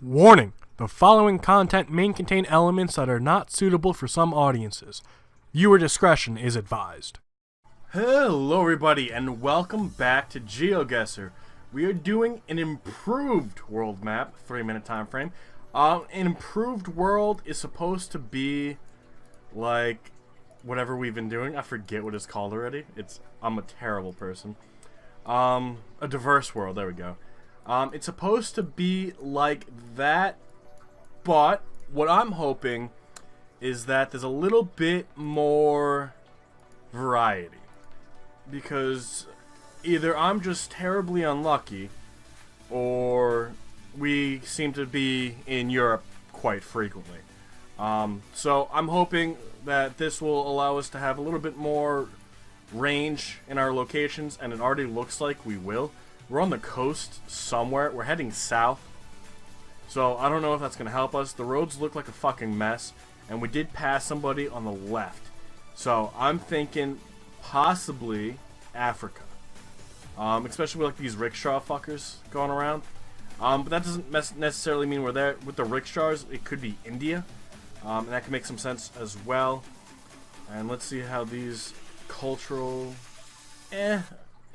Warning: the following content may contain elements that are not suitable for some audiences. Viewer discretion is advised. Hello everybody and welcome back to Geoguessr. We are doing an improved world map, 3-minute time frame. An improved world is supposed to be like whatever we've been doing. I forget what it's called already. I'm a terrible person. A diverse world, there we go. It's supposed to be like that, but what I'm hoping is that there's a little bit more variety. Because either I'm just terribly unlucky, or we seem to be in Europe quite frequently. So I'm hoping that this will allow us to have a little bit more range in our locations, and it already looks like we will. We're on the coast somewhere. We're heading south. So I don't know if that's going to help us. The roads look like a fucking mess. And we did pass somebody on the left. So I'm thinking possibly Africa. Especially with like these rickshaw fuckers going around. But that doesn't necessarily mean we're there. With the rickshaws, it could be India. And that can make some sense as well. And let's see how these cultural... it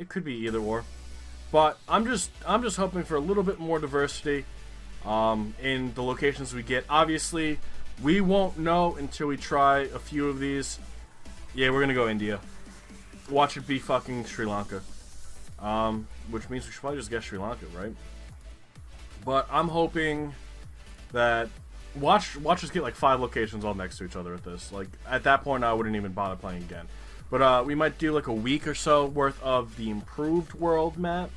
could be either or. But I'm just hoping for a little bit more diversity in the locations we get. Obviously, we won't know until we try a few of these. Yeah, we're gonna go India. Watch it be fucking Sri Lanka. Which means we should probably just guess Sri Lanka, right? But I'm hoping that watch us get like 5 locations all next to each other at this. Like at that point, I wouldn't even bother playing again. But we might do like a week or so worth of the improved world map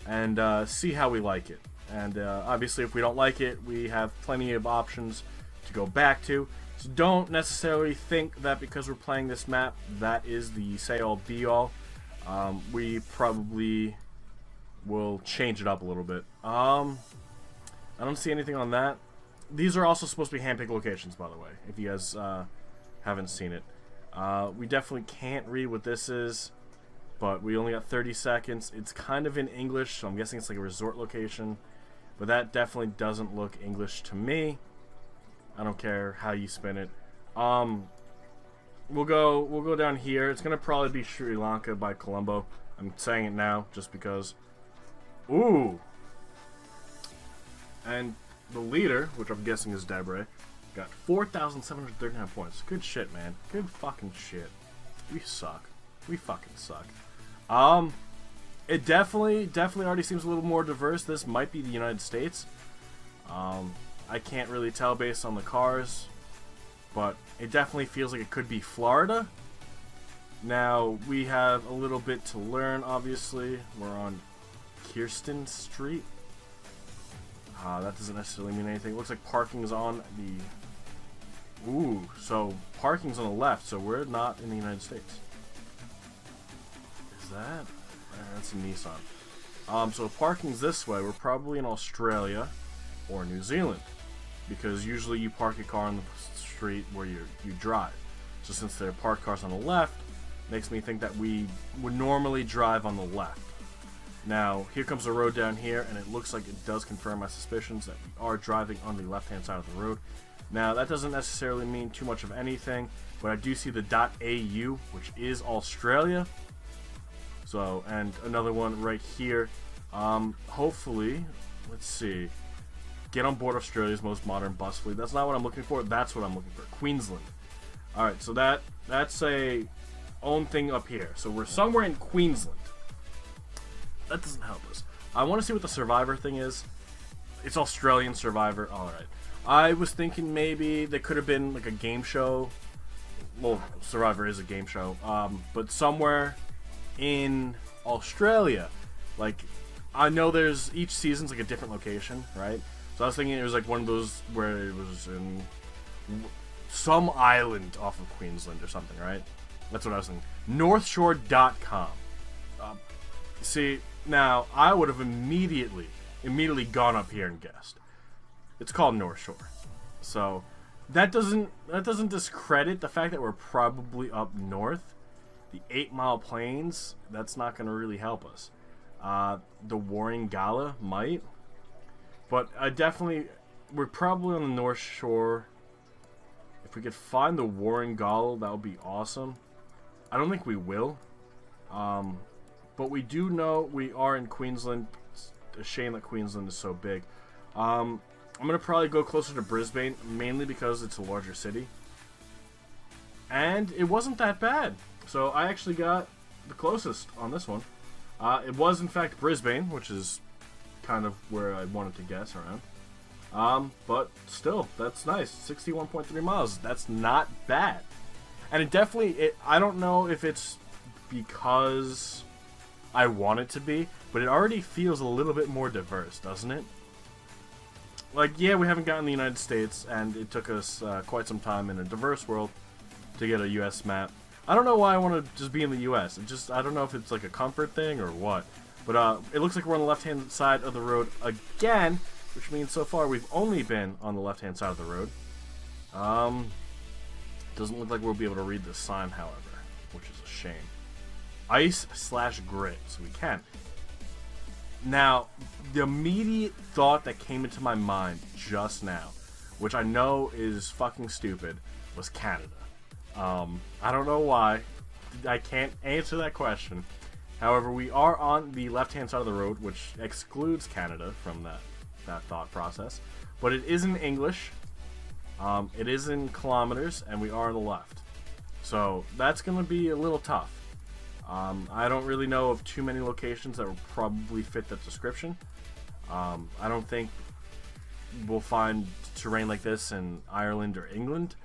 and see how we like it. And obviously, if we don't like it, we have plenty of options to go back to. So don't necessarily think that because we're playing this map, that is the say-all be-all. We probably will change it up a little bit. I don't see anything on that. These are also supposed to be hand-picked locations, by the way, if you guys haven't seen it. We definitely can't read what this is, but we only got 30 seconds. It's kind of in English, so I'm guessing it's like a resort location. But that definitely doesn't look English to me. I don't care how you spin it. We'll go down here. It's gonna probably be Sri Lanka by Colombo. I'm saying it now just because. Ooh. And the leader, which I'm guessing is Debre, got 4,739 points. Good shit, man. Good fucking shit. We suck. We fucking suck. It definitely already seems a little more diverse. This might be the United States. I can't really tell based on the cars, but it definitely feels like it could be Florida. Now, we have a little bit to learn, obviously. We're on Kirsten Street. That doesn't necessarily mean anything. It looks like parking is on the... Ooh, so parking's on the left, so we're not in the United States. Is that? That's a Nissan. So parking's this way. We're probably in Australia or New Zealand, because usually you park your car on the street where you drive. So since there are parked cars on the left, makes me think that we would normally drive on the left. Now, here comes the road down here, and it looks like it does confirm my suspicions that we are driving on the left-hand side of the road. Now, that doesn't necessarily mean too much of anything, but I do see the .au, which is Australia. So, and another one right here. Hopefully, let's see. Get on board Australia's most modern bus fleet. That's not what I'm looking for. That's what I'm looking for. Queensland. Alright, so that's a own thing up here. So we're somewhere in Queensland. That doesn't help us. I want to see what the Survivor thing is. It's Australian Survivor. Alright. I was thinking maybe there could have been like a game show. Well, Survivor is a game show. But somewhere in Australia. Like, I know there's... Each season's like a different location, right? So I was thinking it was like one of those where it was in some island off of Queensland or something, right? That's what I was thinking. Northshore.com. See, now I would have immediately gone up here and guessed. It's called North Shore. So that doesn't discredit the fact that we're probably up north. The 8 Mile Plains, that's not going to really help us. The Warring Gala might. But I definitely, we're probably on the North Shore. If we could find the Warringall, that would be awesome. I don't think we will. But we do know we are in Queensland. It's a shame that Queensland is so big. I'm going to probably go closer to Brisbane, mainly because it's a larger city. And it wasn't that bad. So I actually got the closest on this one. It was, in fact, Brisbane, which is kind of where I wanted to guess around. But still, that's nice. 61.3 miles. That's not bad. And it definitely, I don't know if it's because I want it to be, but it already feels a little bit more diverse, doesn't it? Like, yeah, we haven't gotten the United States, and it took us quite some time in a diverse world to get a U.S. map. I don't know why I want to just be in the U.S. I don't know if it's like a comfort thing or what. But it looks like we're on the left-hand side of the road again, which means so far we've only been on the left-hand side of the road. Doesn't look like we'll be able to read the sign, however, which is a shame. Ice/grit, so we can. Now, the immediate thought that came into my mind just now, which I know is fucking stupid, was Canada. I don't know why. I can't answer that question. However, we are on the left-hand side of the road, which excludes Canada from that thought process. But it is in English. It is in kilometers, and we are on the left. So that's going to be a little tough. I don't really know of too many locations that will probably fit that description. I don't think we'll find terrain like this in Ireland or England,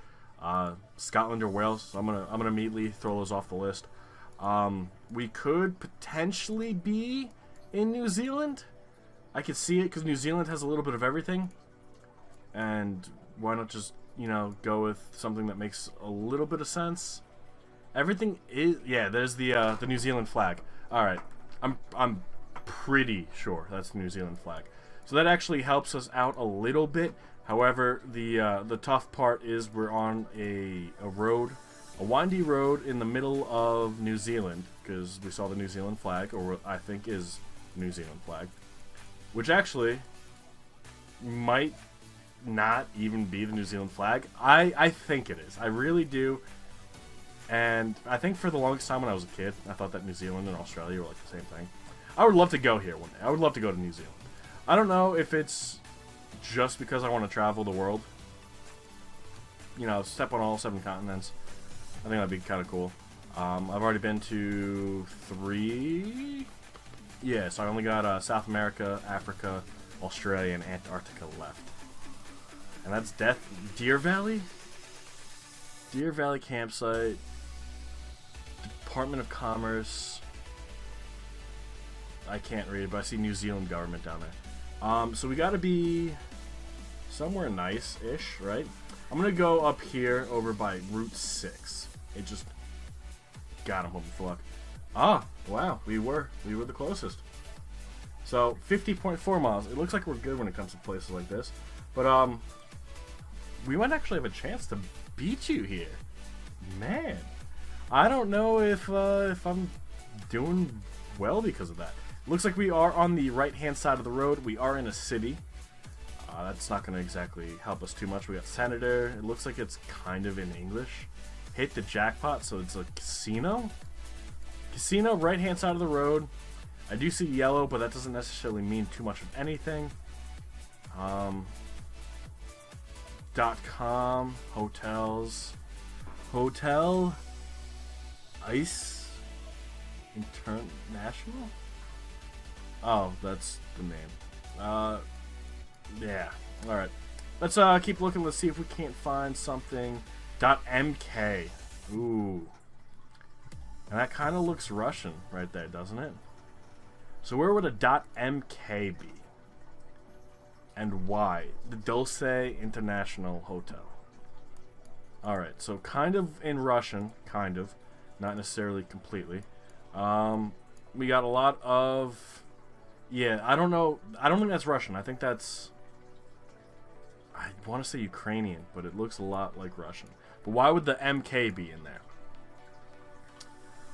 Scotland or Wales. So I'm gonna immediately throw those off the list. We could potentially be in New Zealand. I could see it because New Zealand has a little bit of everything, and why not just go with something that makes a little bit of sense? Everything is, yeah, there's the New Zealand flag. All right, I'm pretty sure that's the New Zealand flag. So that actually helps us out a little bit. However, the tough part is we're on a road, a windy road in the middle of New Zealand, because we saw the New Zealand flag, or what I think is the New Zealand flag, which actually might not even be the New Zealand flag. I think it is. I really do. And I think for the longest time when I was a kid, I thought that New Zealand and Australia were like the same thing. I would love to go here one day. I would love to go to New Zealand. I don't know if it's just because I want to travel the world. Step on all 7 continents. I think that'd be kind of cool. I've already been to 3. Yeah, so I only got South America, Africa, Australia, and Antarctica left. And that's Deer Valley? Deer Valley Campsite. Department of Commerce. I can't read it, but I see New Zealand government down there. So we gotta be somewhere nice-ish, right? I'm gonna go up here over by Route 6. It just got him, hoping for luck. Ah, wow, we were the closest. So 50.4 miles. It looks like we're good when it comes to places like this, but we might actually have a chance to beat you here, man. I don't know if I'm doing well because of that. Looks like we are on the right-hand side of the road. We are in a city. That's not going to exactly help us too much. We got Senator. It looks like it's kind of in English. Hit the jackpot, so it's a casino. Casino, right-hand side of the road. I do see yellow, but that doesn't necessarily mean too much of anything. .com, hotels, hotel, ice, international. Oh, that's the name. Yeah. All right. Let's keep looking. Let's see if we can't find something. .mk. Ooh. And that kind of looks Russian right there, doesn't it? So where would a .mk be? And why? The Dulce International Hotel. Alright, so kind of in Russian, kind of. Not necessarily completely. We got a lot of... Yeah, I don't know. I don't think that's Russian. I think that's... I want to say Ukrainian, but it looks a lot like Russian. But why would the MK be in there?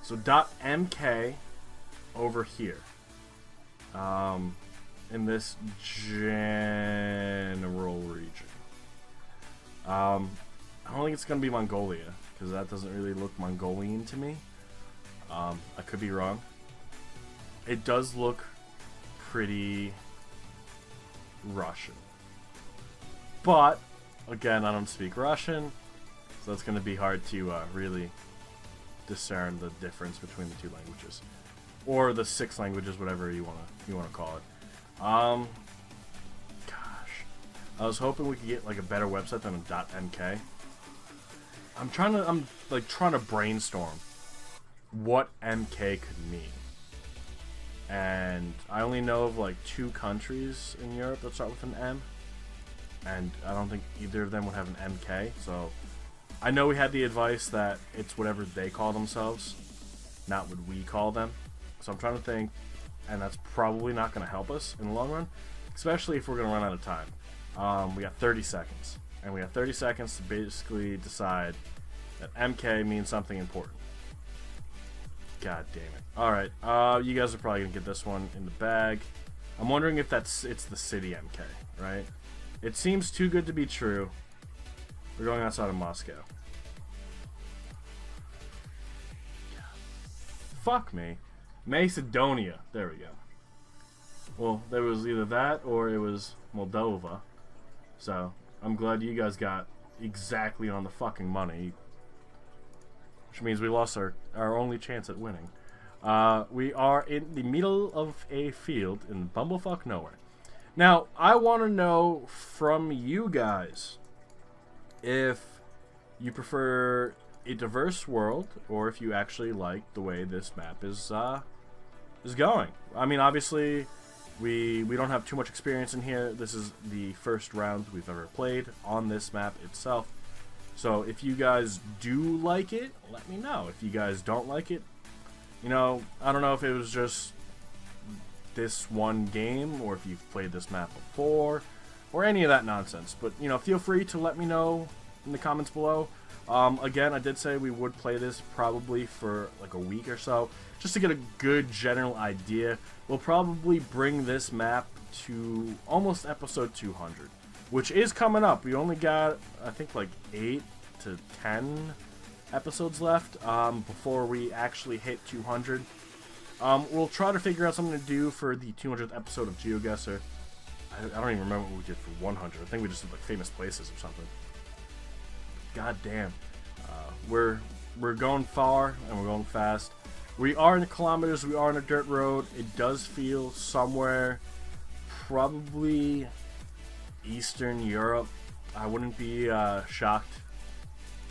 So .mk over here. in this general region. I don't think it's gonna be Mongolia, because that doesn't really look Mongolian to me. I could be wrong. It does look pretty Russian. But, again, I don't speak Russian, so it's going to be hard to really discern the difference between the two languages. Or the 6 languages, whatever you wanna call it. Gosh. I was hoping we could get like a better website than a .mk. I'm trying to brainstorm what MK could mean. And I only know of like 2 countries in Europe that start with an M. And I don't think either of them would have an MK, so I know we had the advice that it's whatever they call themselves, not what we call them. So I'm trying to think, and that's probably not going to help us in the long run, especially if we're going to run out of time. We got 30 seconds, and we have 30 seconds to basically decide that MK means something important. God damn it. Alright, you guys are probably going to get this one in the bag. I'm wondering if it's the city MK, right? It seems too good to be true. We're going outside of Moscow. Fuck me. Macedonia. There we go. Well, there was either that or it was Moldova. So, I'm glad you guys got exactly on the fucking money. Which means we lost our only chance at winning. We are in the middle of a field in bumblefuck nowhere. Now, I want to know from you guys if you prefer a diverse world or if you actually like the way this map is going. I mean, obviously, we don't have too much experience in here. This is the first round we've ever played on this map itself. So if you guys do like it, let me know. If you guys don't like it, you know, I don't know if it was just this one game or if you've played this map before or any of that nonsense, but you know, feel free to let me know in the comments below. Again, I did say we would play this probably for like a week or so just to get a good general idea. We'll probably bring this map to almost episode 200, which is coming up. We only got, I think, like 8 to 10 episodes left before we actually hit 200. We'll try to figure out something to do for the 200th episode of Geoguessr. I don't even remember what we did for 100. I think we just did like famous places or something. God damn. We're going far and we're going fast. We are in the kilometers. We are on a dirt road. It does feel somewhere probably Eastern Europe. I wouldn't be shocked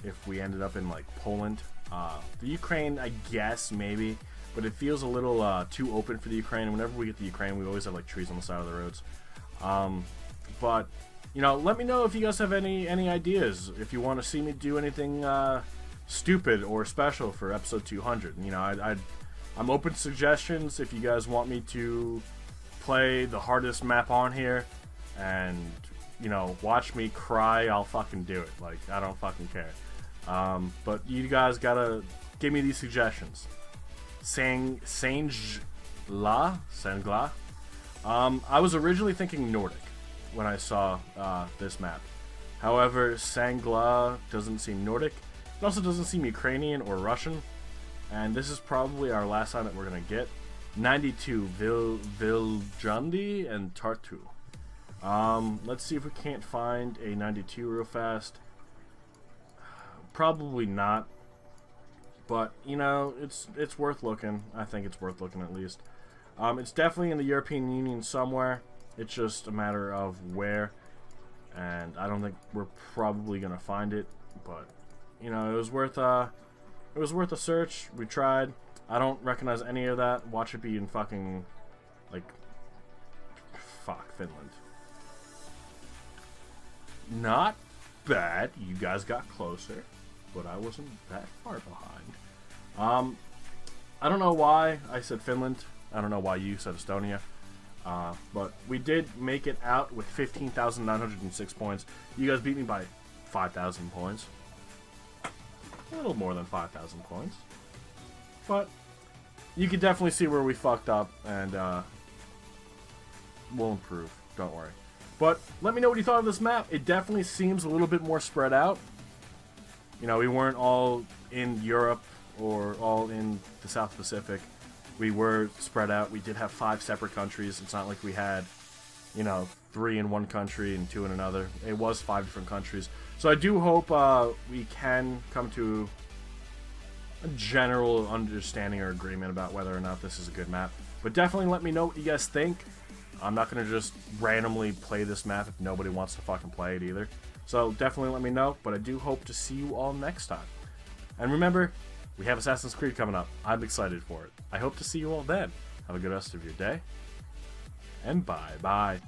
if we ended up in like Poland. The Ukraine, I guess, maybe. But it feels a little too open for the Ukraine. Whenever we get to Ukraine, we always have like trees on the side of the roads. But you know, let me know if you guys have any ideas. If you want to see me do anything stupid or special for episode 200. You know, I'm open to suggestions. If you guys want me to play the hardest map on here and, you know, watch me cry, I'll fucking do it. Like, I don't fucking care. But you guys gotta give me these suggestions. Sangla. I was originally thinking Nordic when I saw this map. However, Sangla doesn't seem Nordic. It also doesn't seem Ukrainian or Russian. And this is probably our last time that we're gonna get. 92 Viljundi and Tartu. Let's see if we can't find a 92 real fast. Probably not. But, you know, it's worth looking. I think it's worth looking at least. It's definitely in the European Union somewhere. It's just a matter of where. And I don't think we're probably going to find it. But, you know, it was worth a search. We tried. I don't recognize any of that. Watch it be in fucking, like, Finland. Not bad. You guys got closer. But I wasn't that far behind. I don't know why I said Finland. I don't know why you said Estonia. But we did make it out with 15,906 points. You guys beat me by 5,000 points. A little more than 5,000 points. But you can definitely see where we fucked up. And we'll improve. Don't worry. But let me know what you thought of this map. It definitely seems a little bit more spread out. You know, we weren't all in Europe or all in the South Pacific. We were spread out. We did have 5 separate countries. It's not like we had, you know, 3 in one country and 2 in another. It was 5 different countries. So I do hope we can come to a general understanding or agreement about whether or not this is a good map. But definitely let me know what you guys think. I'm not going to just randomly play this map if nobody wants to fucking play it either. So definitely let me know, but I do hope to see you all next time. And remember, we have Assassin's Creed coming up. I'm excited for it. I hope to see you all then. Have a good rest of your day. And bye-bye.